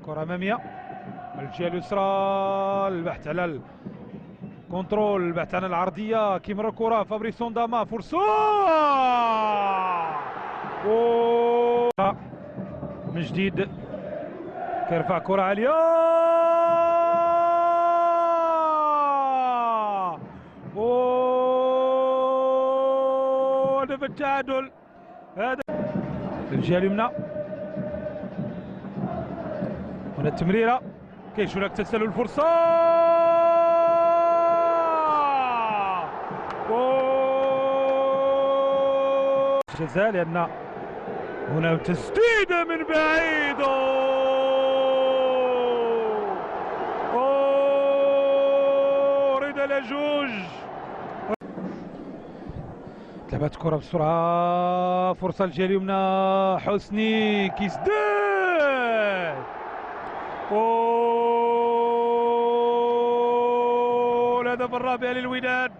كرة أمامية الجهة اليسرى، البحث على الكنترول، البحث عن العرضية، كيمر الكرة فابريسون داما، فرصة من جديد كيرفع كرة عالية هدف التعادل. هذا الجهة اليمنى، هنا التمريرة كيشولك تسلل الفرصة جزاء، لأن هنا تسديدة من بعيد رضا لجوج، تلعبت كرة بسرعة، فرصة الجهة اليمنى، حسني كيسدد الهدف الرابع للوداد.